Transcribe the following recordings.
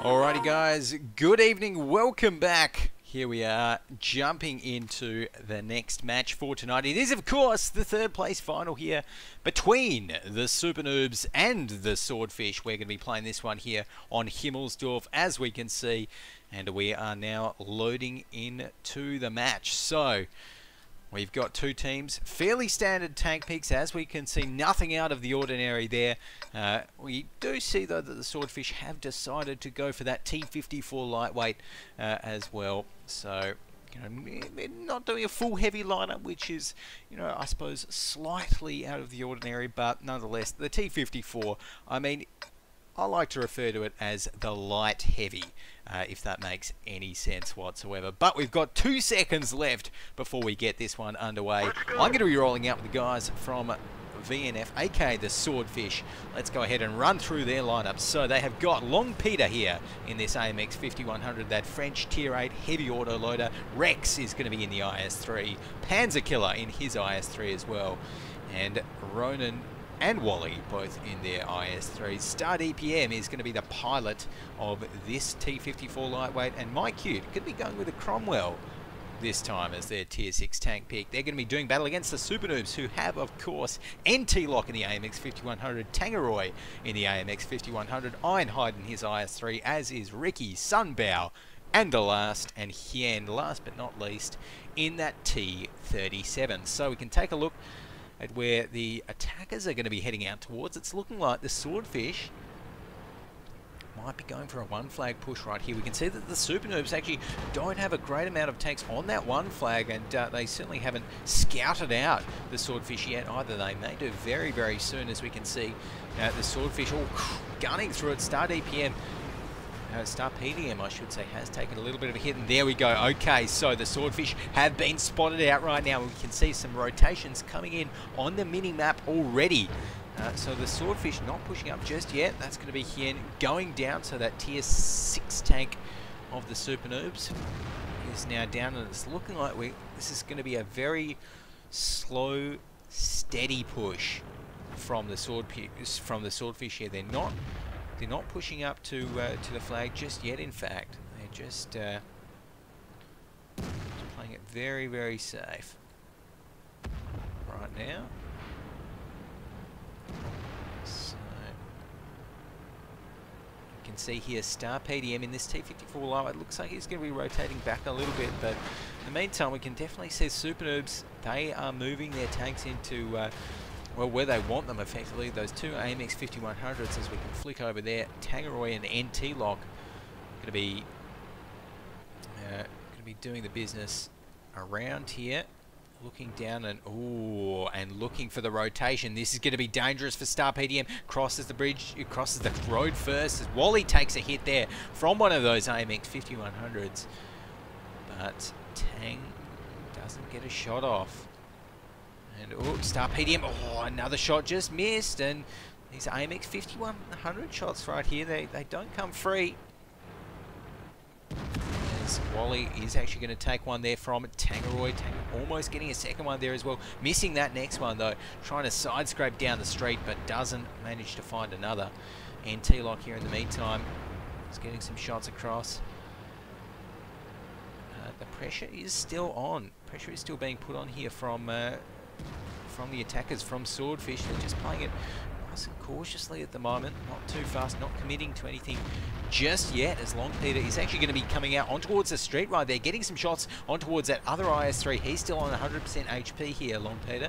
Alrighty guys, good evening, welcome back. Here we are, jumping into the next match for tonight. It is of course the third place final here between the SuperNoobs and the Swordfish. We're going to be playing this one here on Himmelsdorf, as we can see, and we are now loading into the match. So we've got two teams, fairly standard tank picks, as we can see, nothing out of the ordinary there. We do see though that the Swordfish have decided to go for that T54 lightweight as well. So, you know, they're not doing a full heavy lineup, which is, you know, I suppose slightly out of the ordinary, but nonetheless, the T54, I mean, I like to refer to it as the light heavy, if that makes any sense whatsoever. But we've got 2 seconds left before we get this one underway. I'm going to be rolling out with the guys from VNF, aka the Swordfish. Let's go ahead and run through their lineup. So they have got Long Peter here in this AMX 5100, that French Tier 8 heavy autoloader. Rex is going to be in the IS3. Panzer Killer in his IS3 as well. And Ronan and Wally both in their IS3s. Star DPM is going to be the pilot of this T54 lightweight, and My Cute could be going with a Cromwell this time as their Tier 6 tank pick. They're going to be doing battle against the SuperNoobs, who have, of course, NT-Lock in the AMX 5100, Tangeroy in the AMX 5100, Ironhide in his IS3, as is Ricky, Sunbow, and the last, and Hien, last but not least, in that T37. So we can take a look at where the attackers are going to be heading out towards. It's looking like the Swordfish might be going for a one flag push right here. We can see that the SuperNoobs actually don't have a great amount of tanks on that one flag, and they certainly haven't scouted out the Swordfish yet either. They may do very, very soon, as we can see the Swordfish all gunning through it. Star DPM, Star PDM, I should say, has taken a little bit of a hit, and there we go. Okay, so the Swordfish have been spotted out right now. We can see some rotations coming in on the mini-map already. So the Swordfish not pushing up just yet. That's going to be Hien going down, so that Tier 6 tank of the SuperNoobs is now down, and it's looking like this is going to be a very slow, steady push from the Swordfish here. They're not pushing up to the flag just yet. In fact, they're just playing it very, very safe right now. So you can see here Star PDM in this T54 live. It looks like he's going to be rotating back a little bit, but in the meantime, we can definitely see SuperNoobs. They are moving their tanks into well, where they want them, effectively. Those two AMX 5100s, as we can flick over there. Tangeroy and NT-Lock going to be doing the business around here, looking down and looking for the rotation. This is going to be dangerous for Star PDM. Crosses the bridge, crosses the road first, as Wally takes a hit there from one of those AMX 5100s, but Tang doesn't get a shot off. And Star PDM, another shot just missed, and these AMX 5100 shots right here, they don't come free. As Wally is actually going to take one there from Tangeroy. Almost getting a second one there as well. Missing that next one though, trying to side scrape down the street, but doesn't manage to find another. NT-Lock here in the meantime is getting some shots across. The pressure is still on. Pressure is still being put on here from the attackers from Swordfish. They're just playing it nice and cautiously at the moment, not too fast, not committing to anything just yet, as Long Peter is actually going to be coming out on towards the street right there, getting some shots on towards that other IS3. He's still on 100% HP here, Long Peter,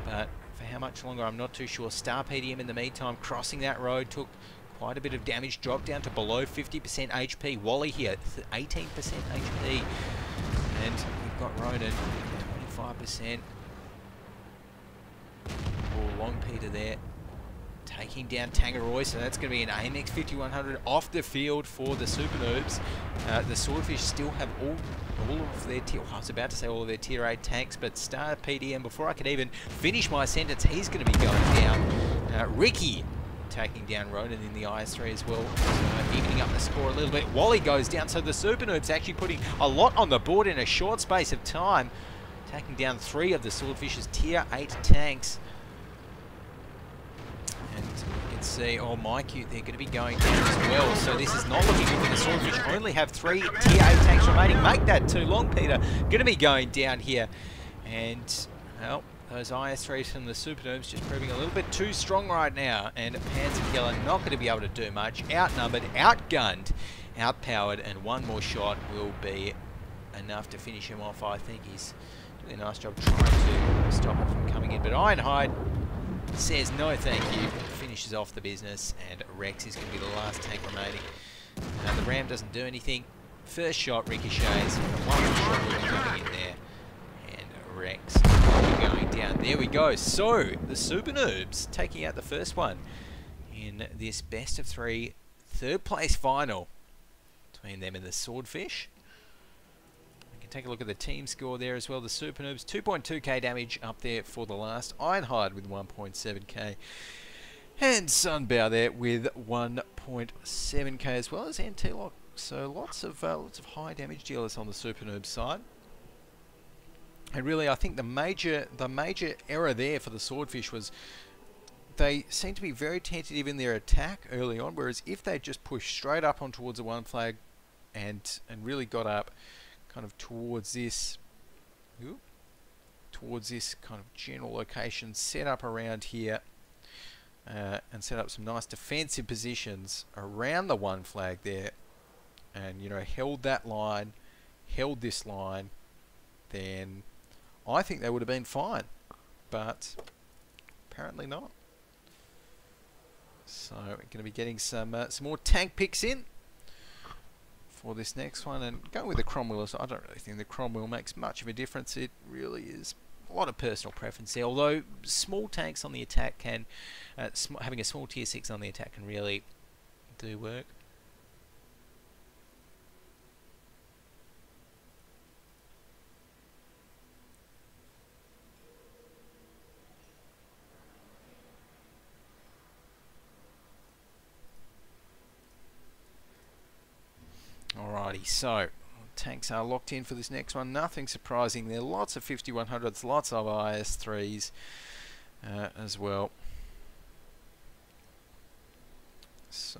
but for how much longer I'm not too sure. Star PDM in the meantime crossing that road, took quite a bit of damage, dropped down to below 50% HP. Wally here, 18% HP, and we've got Ronan 25%. Long Peter there taking down Tangeroy, so that's going to be an AMX 5100 off the field for the SuperNoobs. The Swordfish still have all of their tier, I was about to say all of their tier 8 tanks, but Star PDM, before I could even finish my sentence, he's going to be going down. Ricky taking down Ronan in the IS3 as well, evening up the score a little bit. Wally goes down, so the SuperNoobs actually putting a lot on the board in a short space of time, taking down 3 of the Swordfish's tier 8 tanks. And you can can see, oh, Mike, they're going to be going down as well. So this is not looking good for the Swordfish. Only have 3 Tier 8 tanks remaining. Make that too long, Peter. Going to be going down here. And, well, those IS-3s from the SuperNoobs just proving a little bit too strong right now. And Panzer Killer not going to be able to do much. Outnumbered, outgunned, outpowered, and one more shot will be enough to finish him off. I think he's doing a nice job trying to stop him from coming in. But Ironhide says no thank you, finishes off the business, and Rex is going to be the last tank remaining. The Ram doesn't do anything. First shot ricochets, one more shot will be coming in there, and Rex will be going down. There we go. So, the SuperNoobs taking out the first one in this best of 3 third place final between them and the Swordfish. Take a look at the team score there as well. The SuperNoobs, 2.2k damage up there for the last. Ironhide with 1.7k. And Sunbow there with 1.7k as well as Antilock. So lots of high damage dealers on the SuperNoobs side. And really, I think the major error there for the Swordfish was they seemed to be very tentative in their attack early on. Whereas if they just pushed straight up on towards the one flag and really got up kind of towards this kind of general location, set up around here, and set up some nice defensive positions around the one flag there, and held that line, held this line, then I think they would have been fine, but apparently not. So we're going to be getting some more tank picks in for this next one, and going with the Cromwell. I don't really think the Cromwell makes much of a difference. It really is a lot of personal preference there, although small tanks on the attack can, having a small tier 6 on the attack can really do work. Alrighty, so tanks are locked in for this next one. Nothing surprising there. Lots of 5100s, lots of IS-3s as well. So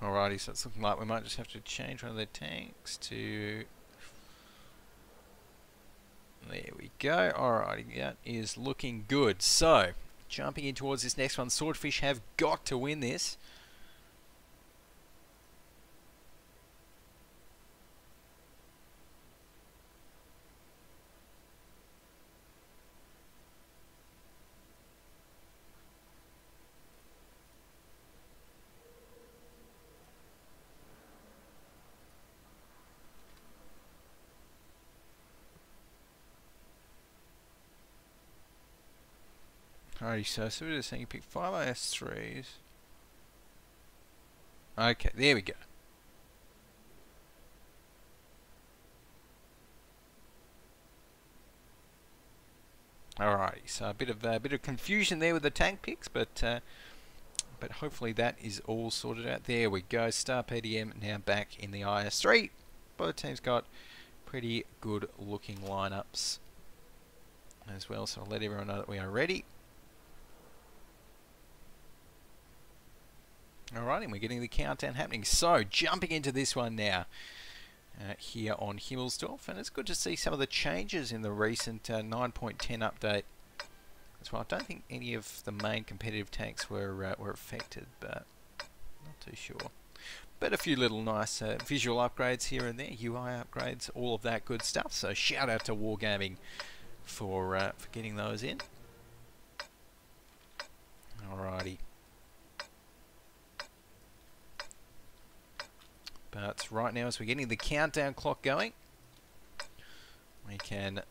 alrighty, so it's looking like we might just have to change one of the tanks to... There we go. Alrighty, that is looking good. So, jumping in towards this next one, Swordfish have got to win this. Alrighty, so we're just saying you pick 5 IS-3s. Okay, there we go. Alrighty, so a bit of confusion there with the tank picks, but hopefully that is all sorted out. There we go. Star PDM now back in the IS-3. Both teams got pretty good looking lineups as well, so I'll let everyone know that we are ready. Alright, and we're getting the countdown happening. So, jumping into this one now, here on Himmelsdorf, and it's good to see some of the changes in the recent 9.10 update as well. I don't think any of the main competitive tanks were affected, but not too sure. But a few little nice visual upgrades here and there, UI upgrades, all of that good stuff. So, shout out to Wargaming for getting those in. Alrighty. But right now, as we're getting the countdown clock going, we can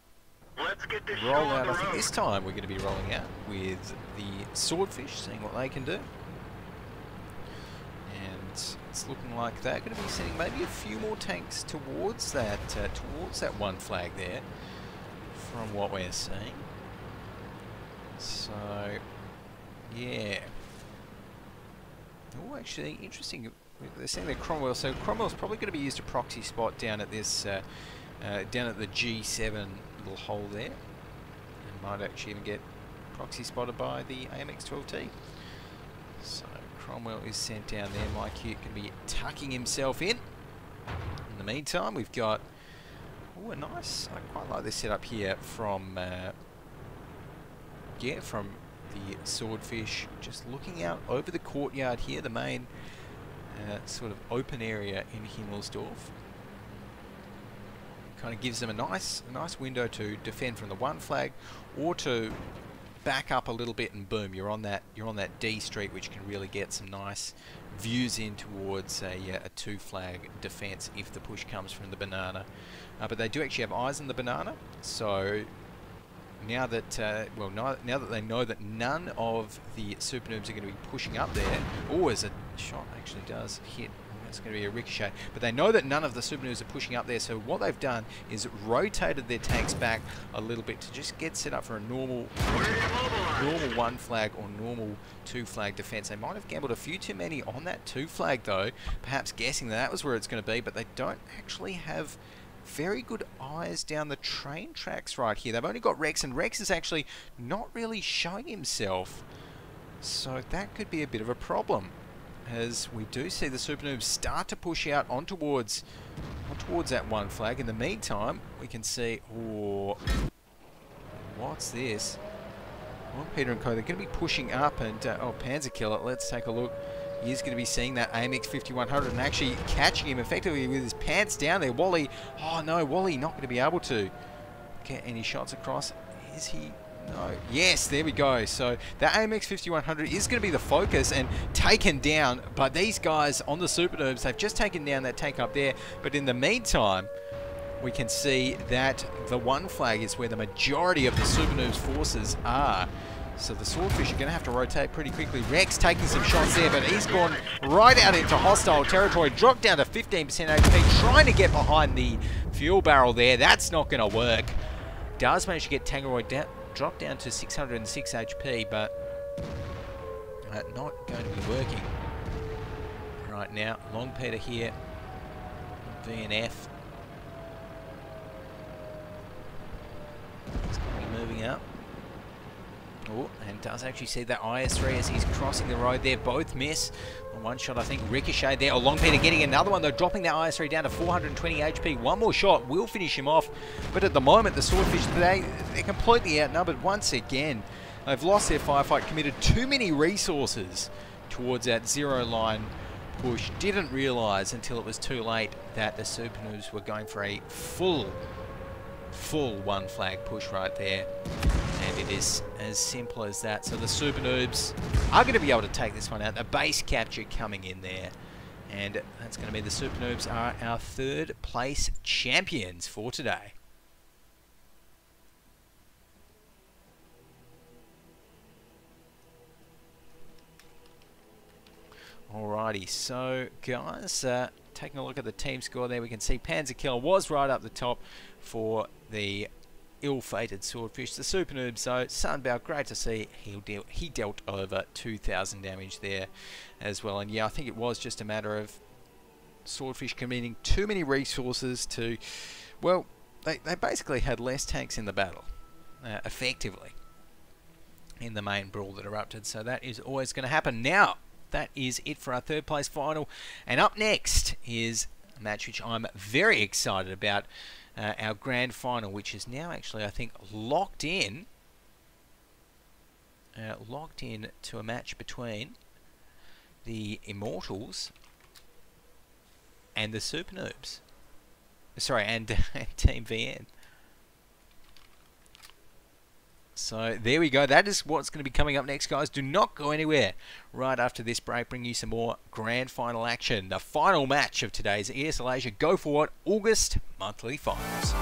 roll out. I think this time we're going to be rolling out with the Swordfish, seeing what they can do. And it's looking like they're going to be sending maybe a few more tanks towards that one flag there, from what we're seeing. So, yeah. actually, interesting. They're saying that Cromwell, so Cromwell's probably going to be used a proxy spot down at this, down at the G7 little hole there. And might actually even get proxy spotted by the AMX-12T. So Cromwell is sent down there. My Cute can be tucking himself in. In the meantime, we've got a nice. I quite like this setup here from from the Swordfish, just looking out over the courtyard here, the main sort of open area in Himmelsdorf. Kind of gives them a nice window to defend from the one flag, or to back up a little bit and boom, you're on that D street, which can really get some nice views in towards a two flag defense if the push comes from the banana. But they do actually have eyes on the banana, so now that now that they know that none of the SuperNoobs are going to be pushing up there. Oh, as a shot actually does hit. That's going to be a ricochet. But they know that none of the SuperNoobs are pushing up there, so what they've done is rotated their tanks back a little bit to just get set up for a normal one flag or normal two flag defense. They might have gambled a few too many on that two flag though, perhaps guessing that was where it's going to be, but they don't actually have very good eyes down the train tracks right here. They've only got Rex, and Rex is actually not really showing himself, so that could be a bit of a problem, as we do see the SuperNoobs start to push out on towards that one flag. In the meantime, we can see, oh, what's this? Well, Peter and Co, they're going to be pushing up, and oh, Panzerkiller, let's take a look. He's going to be seeing that AMX 5100 and actually catching him effectively with his pants down there. Wally, oh no, Wally not going to be able to get any shots across. Is he? No. Yes, there we go. So the AMX 5100 is going to be the focus and taken down, but these guys on the SuperNoobs, they've just taken down that tank up there. But in the meantime, we can see that the one flag is where the majority of the SuperNoobs forces are. So the Swordfish are going to have to rotate pretty quickly. Rex taking some shots there, but he's gone right out into hostile territory. Dropped down to 15% HP, trying to get behind the fuel barrel there. That's not going to work. Does manage to get Tangeroid down, drop down to 606 HP, but not going to be working right now. Long Peter here, VNF. He's going to be moving up. Oh, and does actually see that IS-3 as he's crossing the road there. Both miss. One shot, I think, ricochet there. Oh, Long Peter getting another one, though, dropping that IS-3 down to 420 HP. One more shot will finish him off. But at the moment, the Swordfish today, they're completely outnumbered once again. They've lost their firefight, committed too many resources towards that zero line push. Didn't realise until it was too late that the SuperNoobs were going for a full one flag push right there. And it is as simple as that. So the SuperNoobs are going to be able to take this one out. The base capture coming in there. And that's going to be the SuperNoobs are our third place champions for today. Alrighty, so guys, taking a look at the team score there, we can see Panzerkiller was right up the top for the ill-fated Swordfish. The SuperNoobs, though, Sunbow, great to see. He dealt over 2,000 damage there as well. And yeah, I think it was just a matter of Swordfish committing too many resources to, well, they basically had less tanks in the battle, effectively, in the main brawl that erupted. So that is always going to happen. Now, that is it for our third place final. And up next is a match which I'm very excited about. Our grand final, which is now actually, I think, locked in to a match between the Immortals and the SuperNoobs. Sorry, and Team VN. So there we go. That is what's going to be coming up next, guys. Do not go anywhere. Right after this break, bring you some more grand final action. The final match of today's ESL Asia Go4WoT August monthly finals.